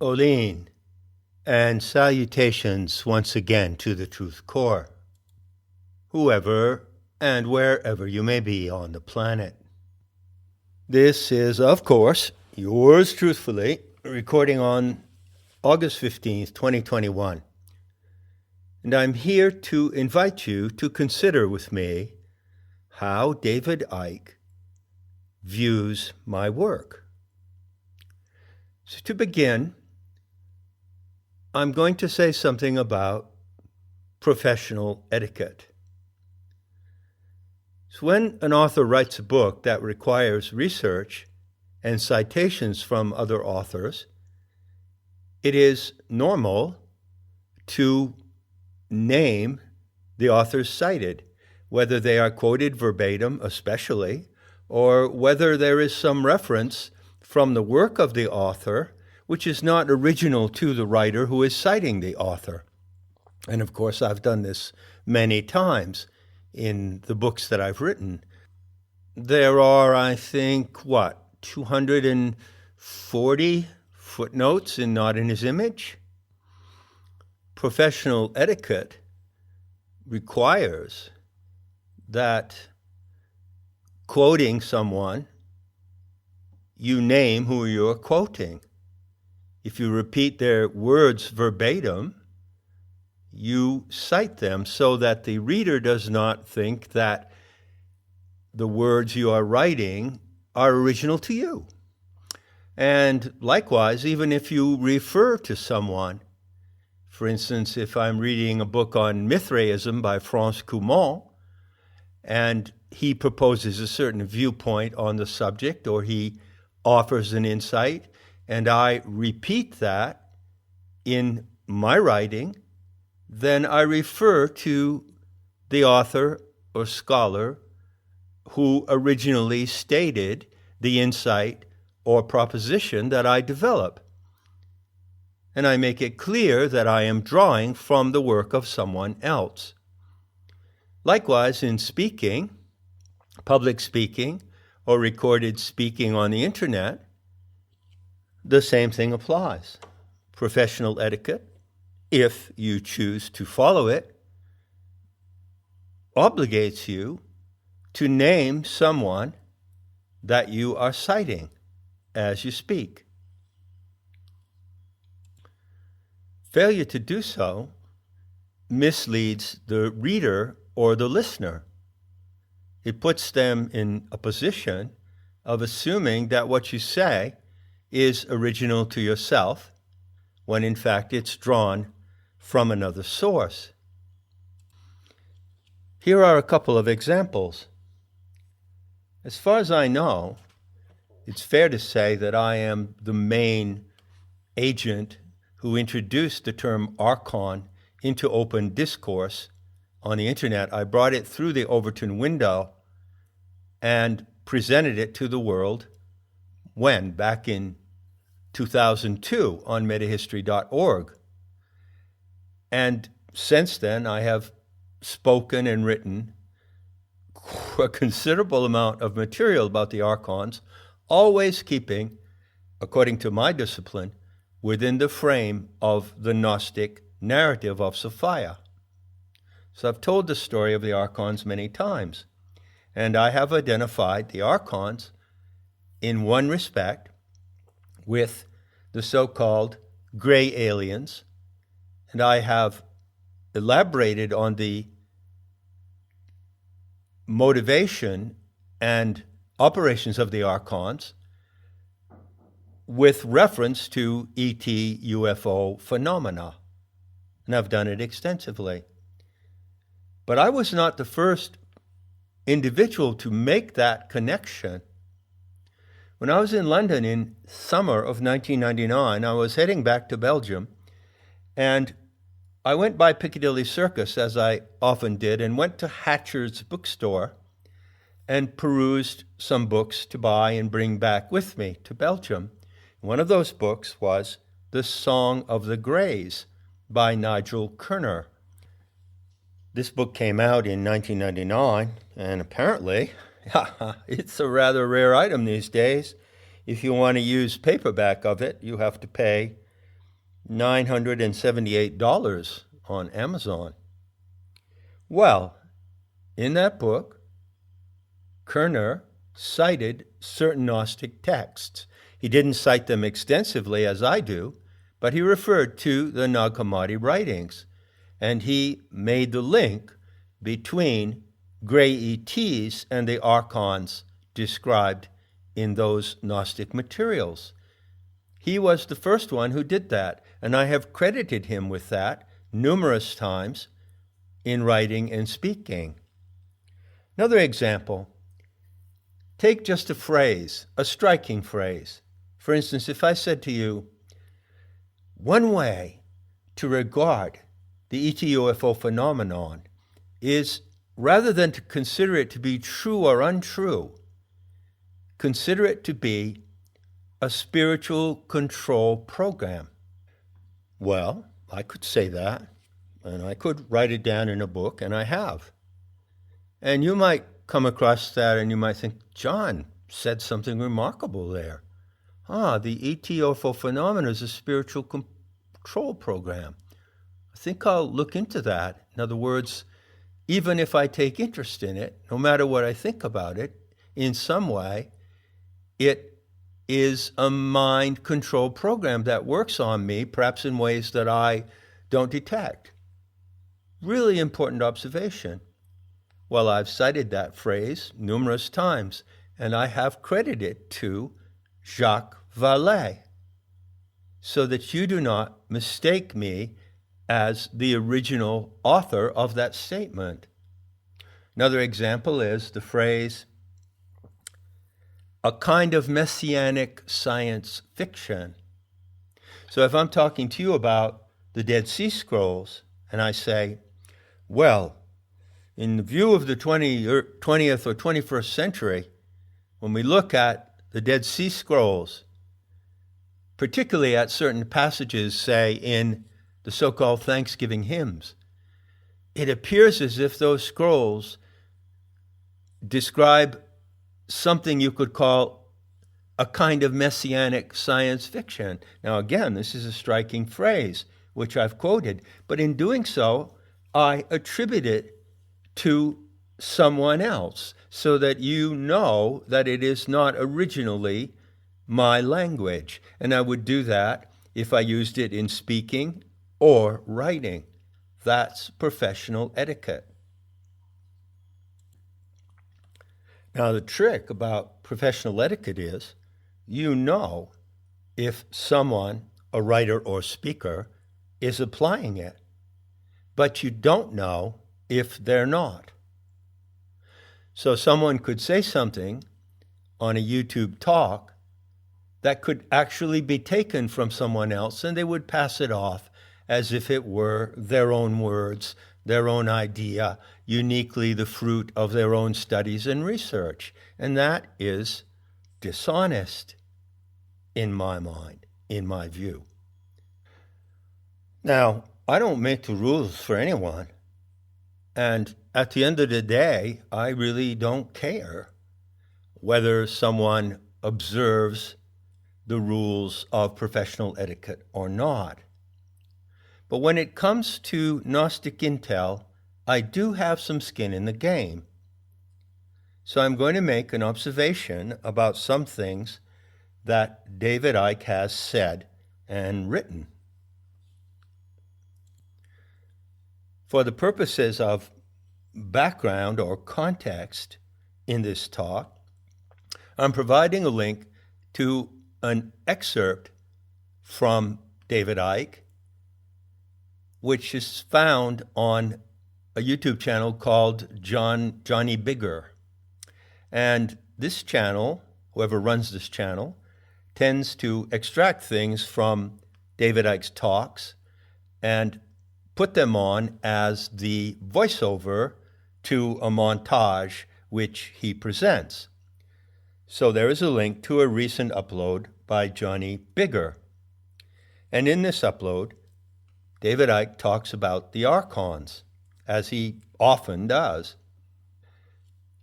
Oline, and salutations once again to the Truth Core, whoever and wherever you may be on the planet. This is, of course, yours truthfully, recording on August 15th, 2021. And I'm here to invite you to consider with me how David Icke views my work. So to begin, I'm going to say something about professional etiquette. So when an author writes a book that requires research and citations from other authors, it is normal to name the authors cited, whether they are quoted verbatim especially, or whether there is some reference from the work of the author which is not original to the writer who is citing the author. And of course, I've done this many times in the books that I've written. There are, I think, 240 footnotes in Not in His Image? Professional etiquette requires that quoting someone, you name who you're quoting. If you repeat their words verbatim, you cite them so that the reader does not think that the words you are writing are original to you. And likewise, even if you refer to someone, for instance, if I'm reading a book on Mithraism by Franz Cumont, and he proposes a certain viewpoint on the subject, or he offers an insight, and I repeat that in my writing, then I refer to the author or scholar who originally stated the insight or proposition that I develop. And I make it clear that I am drawing from the work of someone else. Likewise, in speaking, public speaking, or recorded speaking on the internet, the same thing applies. Professional etiquette, if you choose to follow it, obligates you to name someone that you are citing as you speak. Failure to do so misleads the reader or the listener. It puts them in a position of assuming that what you say is original to yourself, when in fact it's drawn from another source. Here are a couple of examples. As far as I know, it's fair to say that I am the main agent who introduced the term archon into open discourse on the internet. I brought it through the Overton window and presented it to the world back in 2002 on metahistory.org. And since then, I have spoken and written a considerable amount of material about the archons, always keeping, according to my discipline, within the frame of the Gnostic narrative of Sophia. So I've told the story of the archons many times, and I have identified the archons in one respect with the so-called gray aliens, and I have elaborated on the motivation and operations of the archons with reference to ET UFO phenomena, and I've done it extensively. But I was not the first individual to make that connection. When I was in London in summer of 1999, I was heading back to Belgium, and I went by Piccadilly Circus, as I often did, and went to Hatcher's bookstore and perused some books to buy and bring back with me to Belgium. One of those books was The Song of the Greys by Nigel Kerner. This book came out in 1999, and apparently it's a rather rare item these days. If you want to use paperback of it, you have to pay $978 on Amazon. Well, in that book, Corneille cited certain Gnostic texts. He didn't cite them extensively as I do, but he referred to the Nag Hammadi writings, and he made the link between gray ETs and the archons described in those Gnostic materials. He was the first one who did that, and I have credited him with that numerous times in writing and speaking. Another example, take just a phrase, a striking phrase. For instance, if I said to you, one way to regard the ET UFO phenomenon is, rather than to consider it to be true or untrue, consider it to be a spiritual control program. Well, I could say that, and I could write it down in a book, and I have. And you might come across that and you might think, John said something remarkable there. The ET UFO phenomenon is a spiritual control program. I think I'll look into that. In other words, even if I take interest in it, no matter what I think about it, in some way, it is a mind control program that works on me, perhaps in ways that I don't detect. Really important observation. Well, I've cited that phrase numerous times, and I have credited it to Jacques Vallee, so that you do not mistake me as the original author of that statement. Another example is the phrase, a kind of messianic science fiction. So if I'm talking to you about the Dead Sea Scrolls, and I say, well, in the view of the 20th or 21st century, when we look at the Dead Sea Scrolls, particularly at certain passages, say, in the so-called Thanksgiving hymns, it appears as if those scrolls describe something you could call a kind of messianic science fiction. Now, again, this is a striking phrase, which I've quoted, but in doing so, I attribute it to someone else, so that you know that it is not originally my language. And I would do that if I used it in speaking or writing. That's professional etiquette. Now, the trick about professional etiquette is, you know if someone, a writer or speaker, is applying it, but you don't know if they're not. So someone could say something on a YouTube talk that could actually be taken from someone else, and they would pass it off as if it were their own words, their own idea, uniquely the fruit of their own studies and research. And that is dishonest in my mind, in my view. Now, I don't make the rules for anyone. And at the end of the day, I really don't care whether someone observes the rules of professional etiquette or not. But when it comes to Gnostic intel, I do have some skin in the game. So I'm going to make an observation about some things that David Icke has said and written. For the purposes of background or context in this talk, I'm providing a link to an excerpt from David Icke, which is found on a YouTube channel called Johnny Bigger. And this channel, whoever runs this channel, tends to extract things from David Icke's talks and put them on as the voiceover to a montage which he presents. So there is a link to a recent upload by Johnny Bigger. And in this upload, David Icke talks about the archons, as he often does.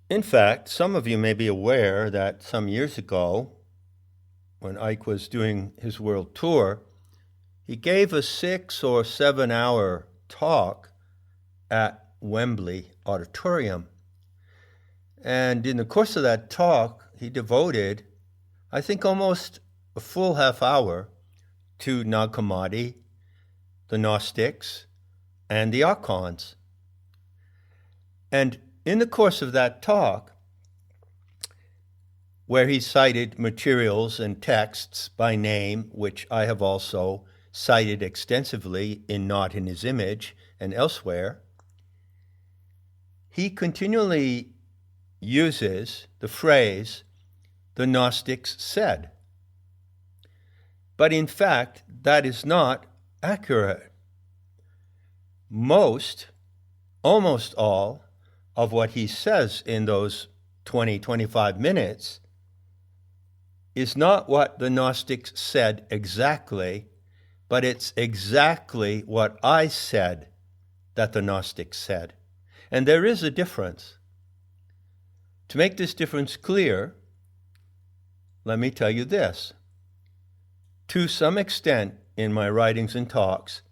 In fact, some of you may be aware that some years ago, when Icke was doing his world tour, He gave a 6 or 7 hour talk at Wembley Auditorium. And in the course of that talk, he devoted, I think, almost a full half hour to Nag Hammadi, the Gnostics, and the archons. And in the course of that talk, where he cited materials and texts by name, which I have also cited extensively in Not in His Image and elsewhere, he continually uses the phrase, the Gnostics said. But in fact, that is not accurate. Almost all of what he says in those 20-25 minutes is not what the Gnostics said exactly, but it's exactly what I said that the Gnostics said. And there is a difference. To make this difference clear, let me tell you this. To some extent in my writings and talks,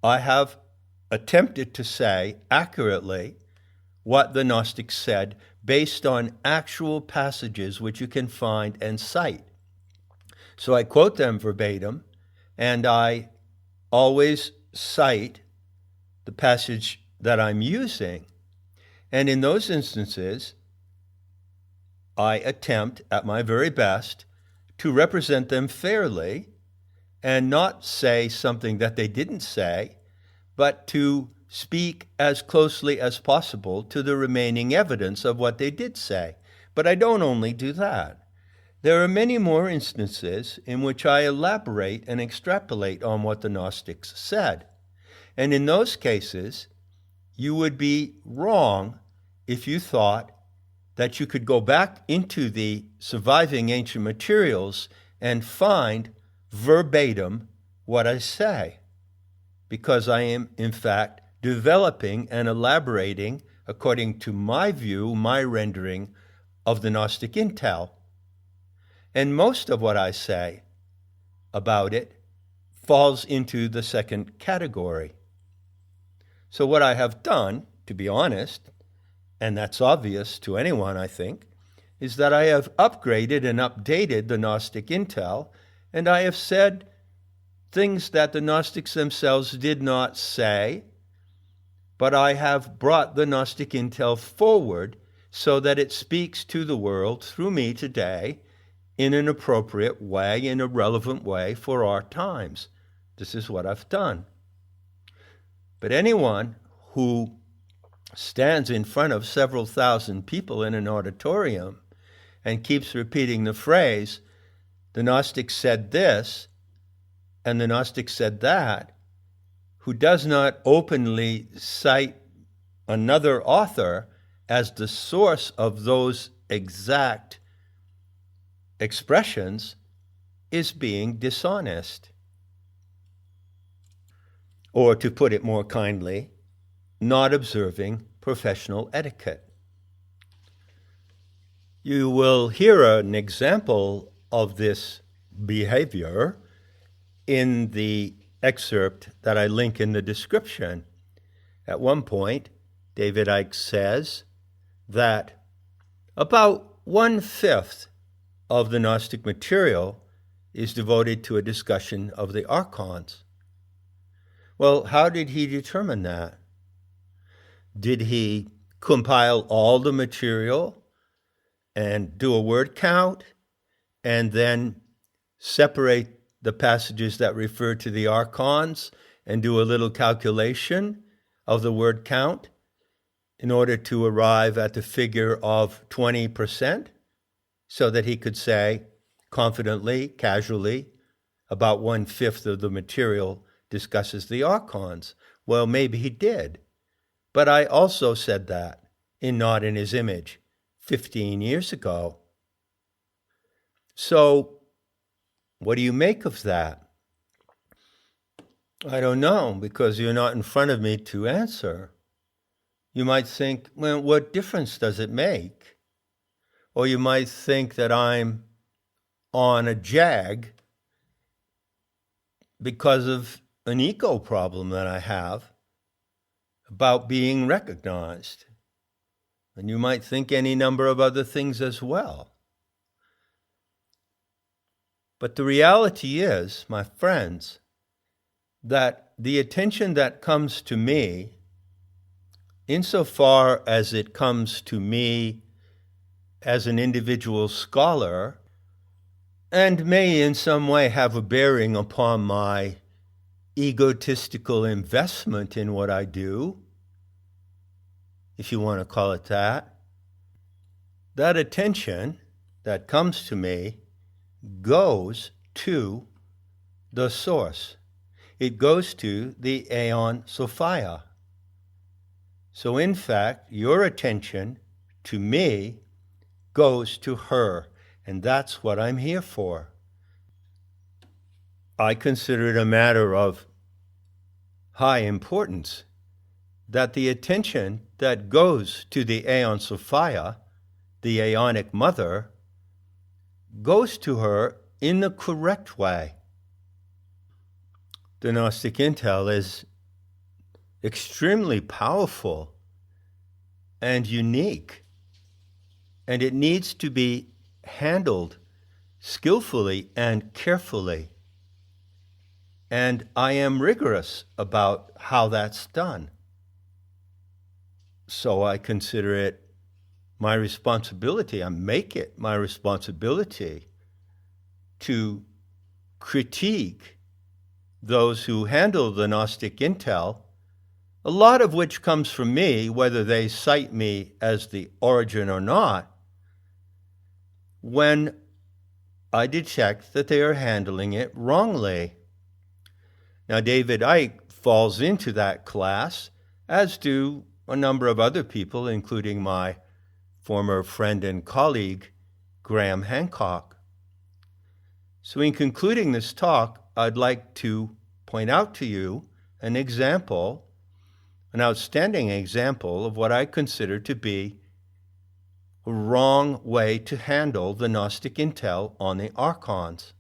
I have attempted to say accurately what the Gnostics said based on actual passages which you can find and cite. So I quote them verbatim, and I always cite the passage that I'm using. And in those instances, I attempt at my very best to represent them fairly and not say something that they didn't say, but to speak as closely as possible to the remaining evidence of what they did say. But I don't only do that. There are many more instances in which I elaborate and extrapolate on what the Gnostics said. And in those cases, you would be wrong if you thought that you could go back into the surviving ancient materials and find verbatim what I say, because I am, in fact, developing and elaborating according to my view, my rendering of the Gnostic intel. And most of what I say about it falls into the second category. So what I have done, to be honest, and that's obvious to anyone, I think, is that I have upgraded and updated the Gnostic intel, and I have said things that the Gnostics themselves did not say, but I have brought the Gnostic intel forward so that it speaks to the world through me today in an appropriate way, in a relevant way for our times. This is what I've done. But anyone who stands in front of several thousand people in an auditorium and keeps repeating the phrase, the Gnostics said this, and the Gnostics said that, who does not openly cite another author as the source of those exact expressions, is being dishonest. Or to put it more kindly, not observing professional etiquette. You will hear an example of this behavior in the excerpt that I link in the description. At one point, David Icke says that about 1/5 of the Gnostic material is devoted to a discussion of the archons. Well, how did he determine that? Did he compile all the material and do a word count and then separate the passages that refer to the archons and do a little calculation of the word count in order to arrive at the figure of 20%, so that he could say confidently, casually, about 1/5 of the material discusses the archons? Well, maybe he did. But I also said that in Not in His Image 15 years ago. So what do you make of that? I don't know, because you're not in front of me to answer. You might think, well, what difference does it make? Or you might think that I'm on a jag because of an ego problem that I have about being recognized. And you might think any number of other things as well. But the reality is, my friends, that the attention that comes to me, insofar as it comes to me as an individual scholar, and may in some way have a bearing upon my egotistical investment in what I do, if you want to call it that, that attention that comes to me goes to the source. It goes to the Aeon Sophia. So in fact, your attention to me goes to her, and that's what I'm here for. I consider it a matter of high importance that the attention that goes to the Aeon Sophia, the Aeonic Mother, goes to her in the correct way. The Gnostic intel is extremely powerful and unique, and it needs to be handled skillfully and carefully. And I am rigorous about how that's done. So I consider it my responsibility, I make it my responsibility to critique those who handle the Gnostic intel, a lot of which comes from me, whether they cite me as the origin or not, when I detect that they are handling it wrongly. Now, David Icke falls into that class, as do a number of other people, including my former friend and colleague, Graham Hancock. So in concluding this talk, I'd like to point out to you an example, an outstanding example of what I consider to be a wrong way to handle the Gnostic intel on the archons.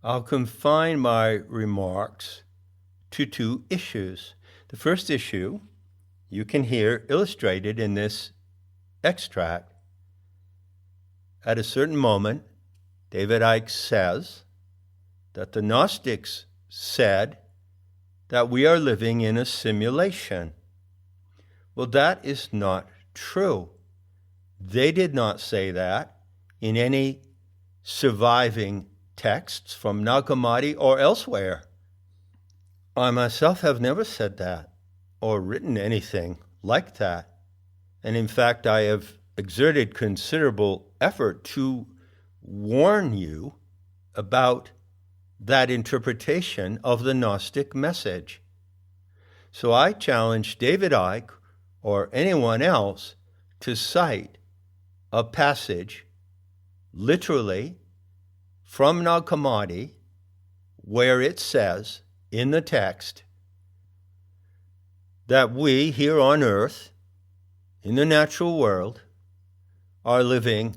I'll confine my remarks to two issues. The first issue you can hear illustrated in this extract. At a certain moment, David Icke says that the Gnostics said that we are living in a simulation. Well, that is not true. They did not say that in any surviving texts from Nag Hammadi or elsewhere. I myself have never said that or written anything like that. And in fact, I have exerted considerable effort to warn you about that interpretation of the Gnostic message. So I challenge David Icke or anyone else to cite a passage literally from Nag Hammadi where it says in the text that we here on earth, in the natural world, are living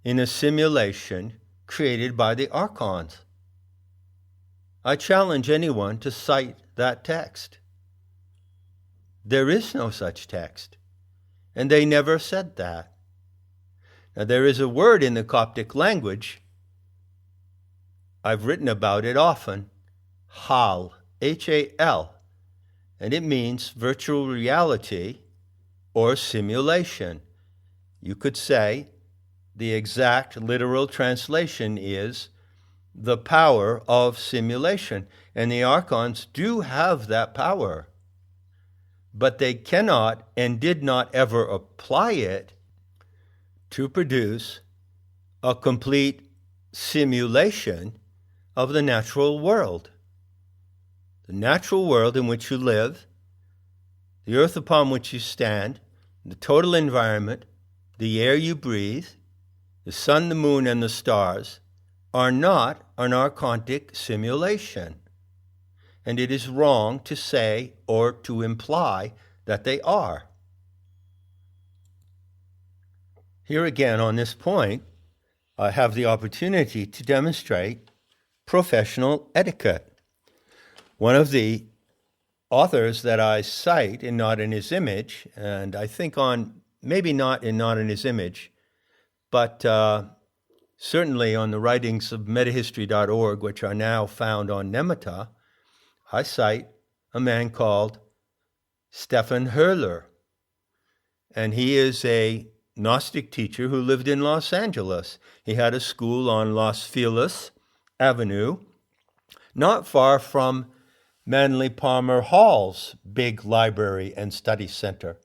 in a simulation created by the archons. I challenge anyone to cite that text. There is no such text, and they never said that. Now, there is a word in the Coptic language, I've written about it often, Hal, H-A-L, and it means virtual reality or simulation. You could say the exact literal translation is the power of simulation. And the archons do have that power, but they cannot and did not ever apply it to produce a complete simulation of the natural world. The natural world in which you live, the earth upon which you stand, the total environment, the air you breathe, the sun, the moon, and the stars are not an archontic simulation. And it is wrong to say or to imply that they are. Here again, on this point, I have the opportunity to demonstrate professional etiquette. One of the authors that I cite in Not in His Image, and I think maybe not in His Image, but certainly on the writings of metahistory.org, which are now found on Nemata, I cite a man called Stephan Hurler. And he is a Gnostic teacher who lived in Los Angeles. He had a school on Los Feliz Avenue, not far from Manly Palmer Hall's big library and study center.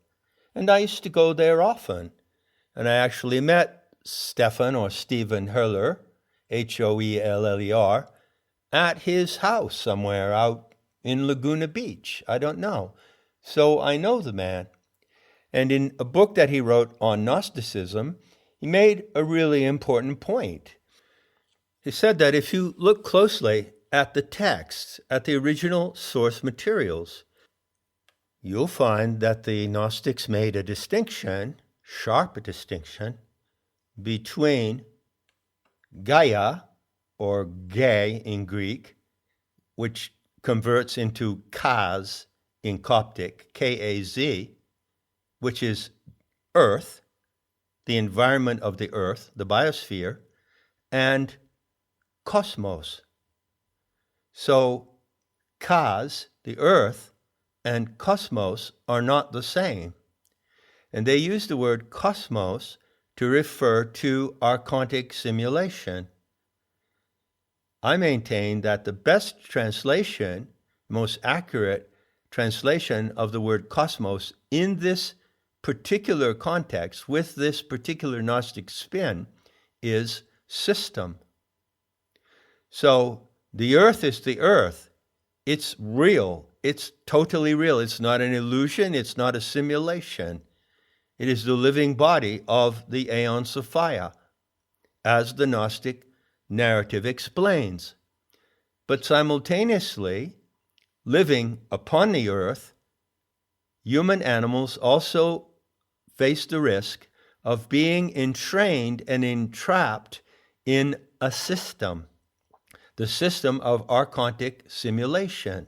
And I used to go there often. And I actually met Stephan Hurler, Hoeller, at his house somewhere out in Laguna Beach. I don't know. So I know the man. And in a book that he wrote on Gnosticism, he made a really important point. He said that if you look closely at the texts, at the original source materials, you'll find that the Gnostics made a distinction, sharp distinction, between Gaia, or Gay in Greek, which converts into Kaz in Coptic, K-A-Z, which is Earth, the environment of the Earth, the biosphere, and cosmos. So Kaz, the Earth, and cosmos are not the same. And they use the word cosmos to refer to archontic simulation. I maintain that the best translation, most accurate translation of the word cosmos in this particular context, with this particular Gnostic spin, is system. So the earth is the earth. It's real. It's totally real. It's not an illusion. It's not a simulation. It is the living body of the Aeon Sophia, as the Gnostic narrative explains. But simultaneously, living upon the earth, human animals also face the risk of being entrained and entrapped in a system, the system of archontic simulation.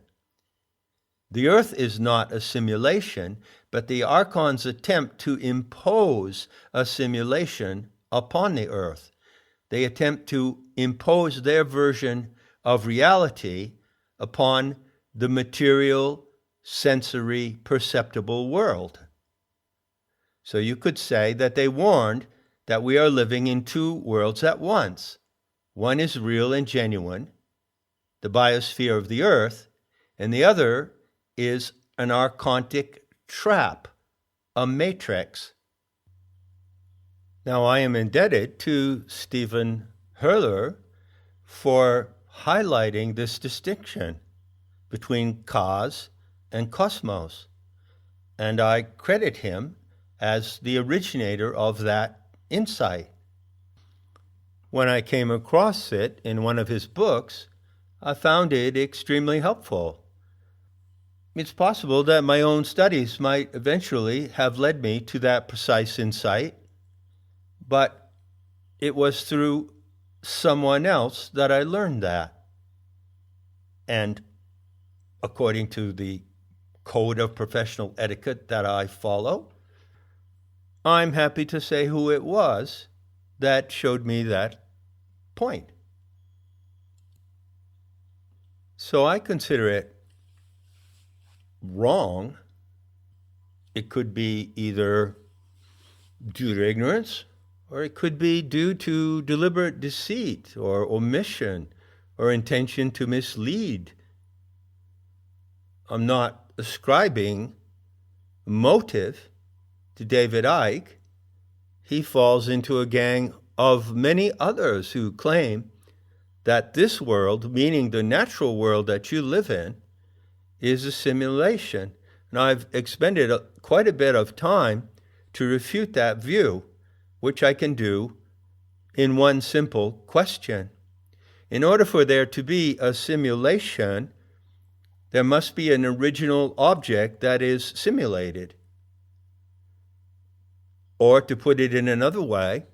The earth is not a simulation, but the archons attempt to impose a simulation upon the earth. They attempt to impose their version of reality upon the material, sensory, perceptible world. So you could say that they warned that we are living in two worlds at once. One is real and genuine, the biosphere of the earth, and the other is an archontic trap, a matrix. Now, I am indebted to Stephan Hurler for highlighting this distinction between cos and cosmos, and I credit him as the originator of that insight. When I came across it in one of his books, I found it extremely helpful. It's possible that my own studies might eventually have led me to that precise insight, but it was through someone else that I learned that. And according to the code of professional etiquette that I follow, I'm happy to say who it was that showed me that point. So I consider it wrong. It could be either due to ignorance, or it could be due to deliberate deceit or omission or intention to mislead. I'm not ascribing motive to David Icke. He falls into a gang of many others who claim that this world, meaning the natural world that you live in, is a simulation. And I've expended quite a bit of time to refute that view, which I can do in one simple question. In order for there to be a simulation, there must be an original object that is simulated. Or to put it in another way,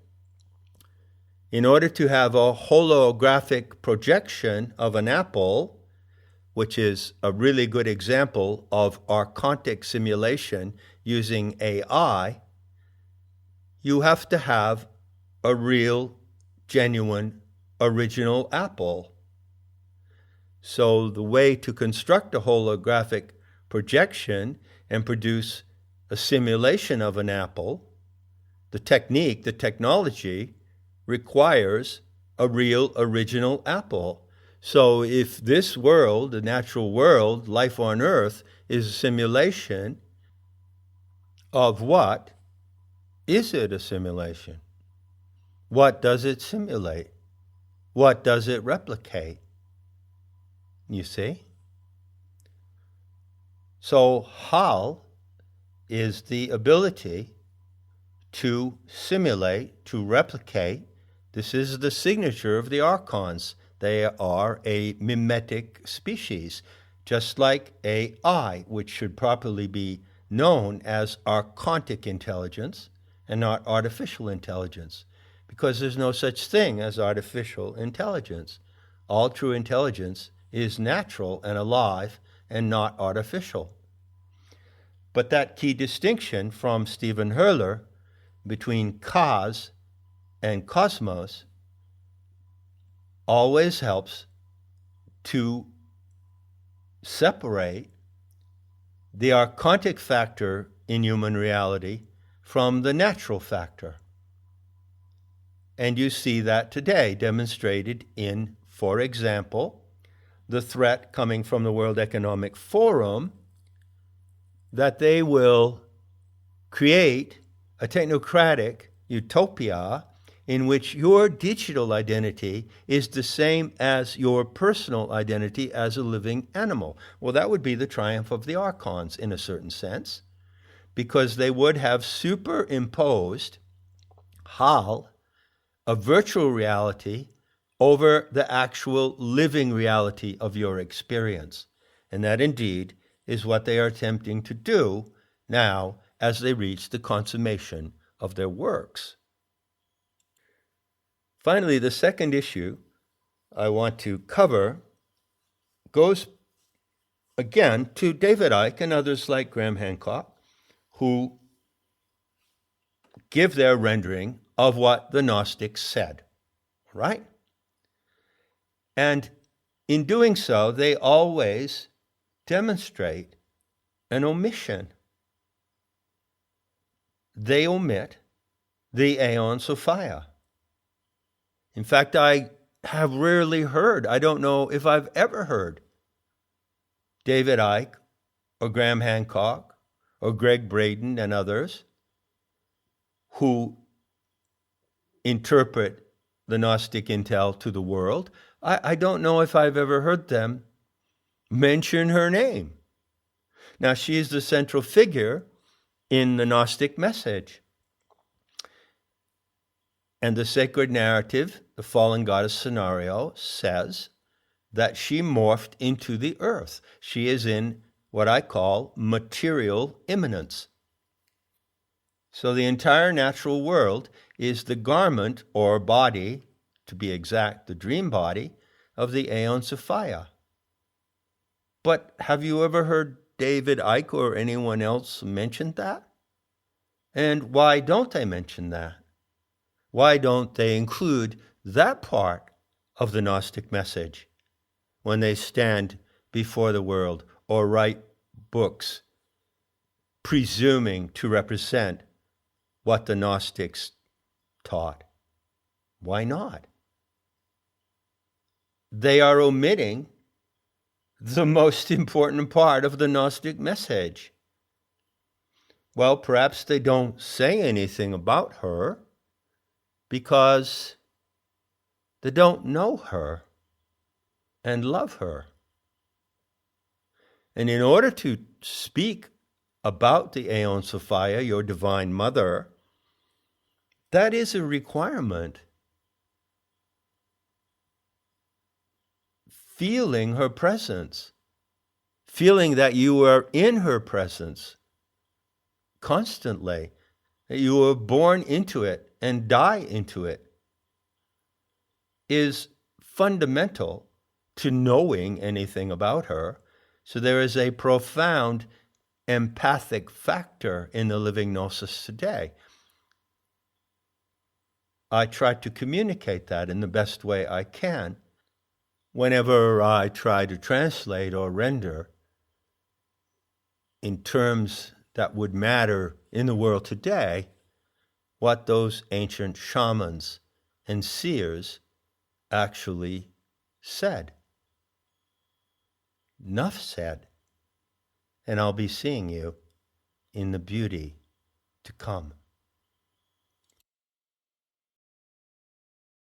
in order to have a holographic projection of an apple, which is a really good example of archontic simulation using AI, you have to have a real, genuine, original apple. So the way to construct a holographic projection and produce a simulation of an apple, the technique, the technology, requires a real, original apple. So if this world, the natural world, life on Earth, is a simulation of what? Is it a simulation? What does it simulate? What does it replicate? You see? So hal is the ability to simulate, to replicate. This is the signature of the archons. They are a mimetic species, just like AI, which should properly be known as archontic intelligence and not artificial intelligence, because there's no such thing as artificial intelligence. All true intelligence is natural and alive and not artificial. But that key distinction from Stephen Hurler between cos and cosmos always helps to separate the archontic factor in human reality from the natural factor. And you see that today demonstrated in, for example, the threat coming from the World Economic Forum that they will create a technocratic utopia in which your digital identity is the same as your personal identity as a living animal. Well, that would be the triumph of the archons in a certain sense, because they would have superimposed hal, a virtual reality, over the actual living reality of your experience. And that indeed is what they are attempting to do now as they reach the consummation of their works. Finally, the second issue I want to cover goes again to David Icke and others like Graham Hancock, who give their rendering of what the Gnostics said, right? And in doing so, they always demonstrate an omission. They omit the Aeon Sophia. In fact, I have rarely heard, I don't know if I've ever heard, David Icke or Graham Hancock or Greg Braden and others who interpret the Gnostic intel to the world. I don't know if I've ever heard them mention her name. Now, she is the central figure in the Gnostic message. And the sacred narrative, the fallen goddess scenario, says that she morphed into the earth. She is in what I call material immanence. So the entire natural world is the garment or body, to be exact, the dream body of the Aeon Sophia. But have you ever heard David Icke or anyone else mention that? And why don't they mention that? Why don't they include that part of the Gnostic message when they stand before the world or write books presuming to represent what the Gnostics taught? Why not? They are omitting the most important part of the Gnostic message. Well, perhaps they don't say anything about her because they don't know her and love her. And in order to speak about the Aeon Sophia, your divine mother, that is a requirement. Feeling her presence, feeling that you are in her presence constantly, that you were born into it and die into it, is fundamental to knowing anything about her. So there is a profound empathic factor in the living gnosis today. I try to communicate that in the best way I can whenever I try to translate or render in terms that would matter in the world today what those ancient shamans and seers actually said. Enough said, and I'll be seeing you in the beauty to come.